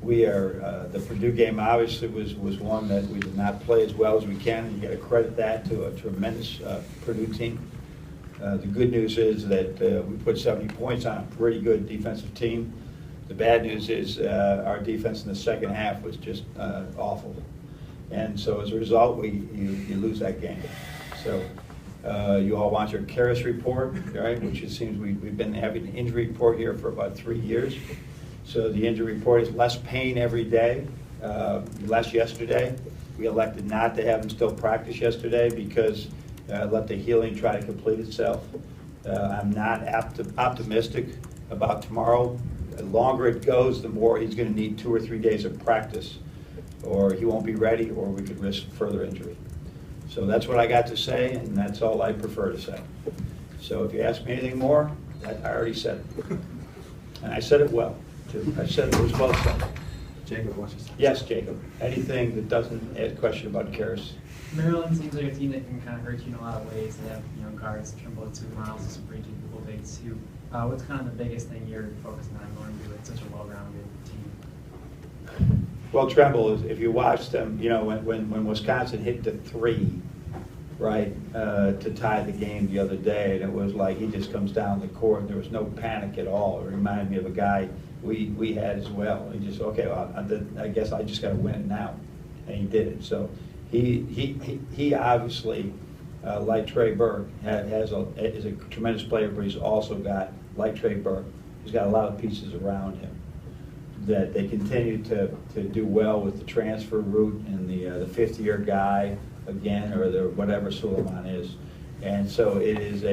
We are, the Purdue game obviously was one that we did not play as well as we can, and you got to credit that to a tremendous Purdue team. The good news is that we put 70 points on a pretty good defensive team. The bad news is our defense in the second half was just awful. And so as a result, you lose that game. So you all want your Caris report, right? Which it seems we've been having an injury report here for about 3 years. So the injury report is less pain every day, less yesterday. We elected not to have him still practice yesterday because let the healing try to complete itself. I'm not optimistic about tomorrow. The longer it goes, the more he's going to need 2 or 3 days of practice, or he won't be ready, or we could risk further injury. So that's what I got to say, and that's all I prefer to say. So if you ask me anything more, I already said it. And I said it well, too. I said it was well said. Jacob wants to say. Yes, Jacob. Anything that doesn't ask a question about Caris? Maryland seems like a team that can kind of hurt you in a lot of ways. They have, guards, Trimble, 2 miles, and some pretty capable bigs too. What's kind of the biggest thing you're focusing on going to with such a well-rounded team? Well, Trimble is, if you watched them, when Wisconsin hit the 3, right, to tie the game the other day, and it was like he just comes down the court and there was no panic at all. It reminded me of a guy we had as well. He just, okay, well, I guess I just got to win it now, and he did it. So he obviously, like Trey Burke, is a tremendous player, but he's also got, like Trey Burke, he's got a lot of pieces around him that they continue to do well with the transfer route and the fifth-year guy again, or the whatever Suleiman is. And so it is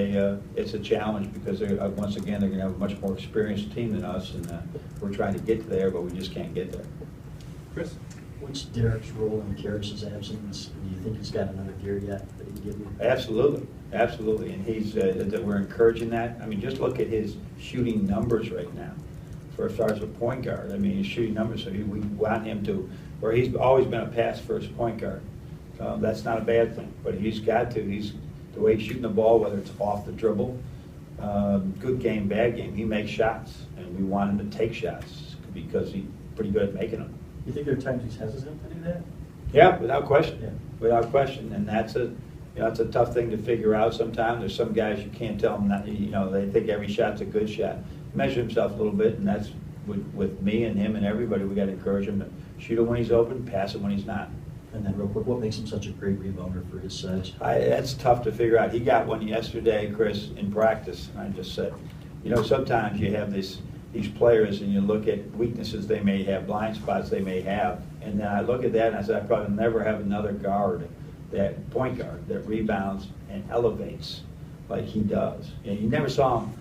it's a challenge because once again they're going to have a much more experienced team than us, and we're trying to get there, but we just can't get there. Chris? What's Derek's role in Caris' absence? Do you think he's got another gear yet that he can give you? Absolutely, absolutely, and that we're encouraging that. I mean, just look at his shooting numbers right now. As far as a point guard, I mean, his shooting numbers. So we want him to, where he's always been a pass-first point guard. That's not a bad thing, but he's got to. He's the way he's shooting the ball, whether it's off the dribble, good game, bad game. He makes shots, and we want him to take shots because he's pretty good at making them. You think there are times he's hesitant to do that? Yeah, without question. Yeah. Without question, and that's a tough thing to figure out. Sometimes there's some guys you can't tell them that they think every shot's a good shot. Measure himself a little bit, and that's with me and him and everybody. We got to encourage him to shoot it when he's open, pass it when he's not. And then real quick, what makes him such a great rebounder for his size? That's tough to figure out. He got one yesterday, Chris, in practice, and I just said, sometimes you have these players and you look at weaknesses they may have, blind spots they may have, and then I look at that and I said, I probably never have another point guard that rebounds and elevates like he does. And you never saw him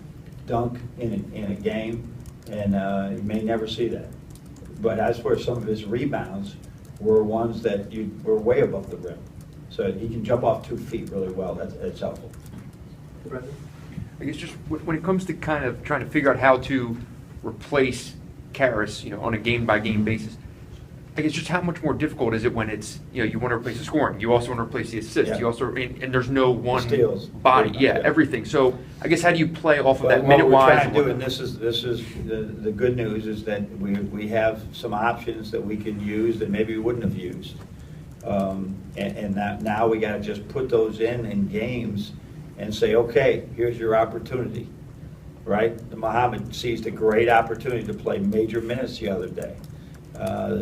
dunk in a game, and you may never see that. But as for some of his rebounds, were ones that were way above the rim. So he can jump off 2 feet really well. That's helpful. I guess just when it comes to kind of trying to figure out how to replace Caris, on a game-by-game basis, I guess just how much more difficult is it when it's, you want to replace the scoring, you also want to replace the assist, you also, and there's no one steals, body, everything. So I guess how do you play off of that minute-wise? What we're trying to do, and this is the good news, is that we have some options that we can use that maybe we wouldn't have used, and now we got to just put those in games and say, okay, here's your opportunity, right? Muhammad seized a great opportunity to play major minutes the other day.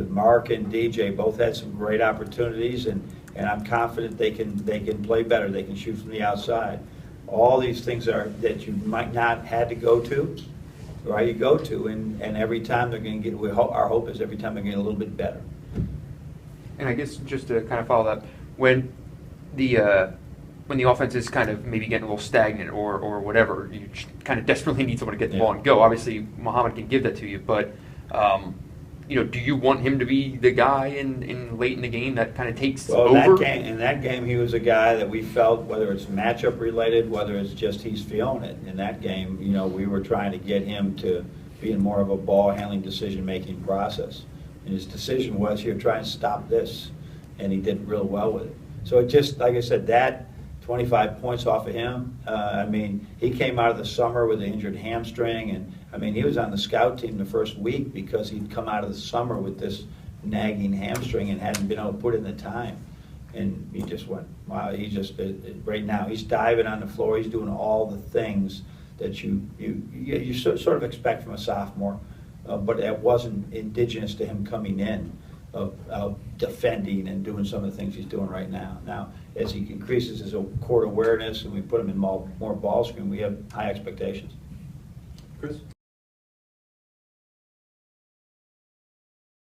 Mark and DJ both had some great opportunities, and I'm confident they can play better. They can shoot from the outside. All these things that you might not had to go to, right? You go to, and every time they're going to get. Our hope is every time they're going to get a little bit better. And I guess just to kind of follow that, when the offense is kind of maybe getting a little stagnant or whatever, you kind of desperately need someone to get the ball and go. Obviously, Muhammad can give that to you, but do you want him to be the guy in late in the game that kind of takes over? In that game, he was a guy that we felt, whether it's matchup related, whether it's just he's feeling it. In that game, we were trying to get him to be in more of a ball handling, decision making process. And his decision was, here, try and stop this, and he did real well with it. So it just, like I said, that 25 points off of him. I mean, he came out of the summer with an injured hamstring, and I mean, he was on the scout team the first week because he'd come out of the summer with this nagging hamstring and hadn't been able to put in the time. And he just went, wow, he just, right now, he's diving on the floor, he's doing all the things that you sort of expect from a sophomore, but that wasn't indigenous to him coming in, of defending and doing some of the things he's doing right now. Now, as he increases his court awareness and we put him in more ball screen, we have high expectations. Chris?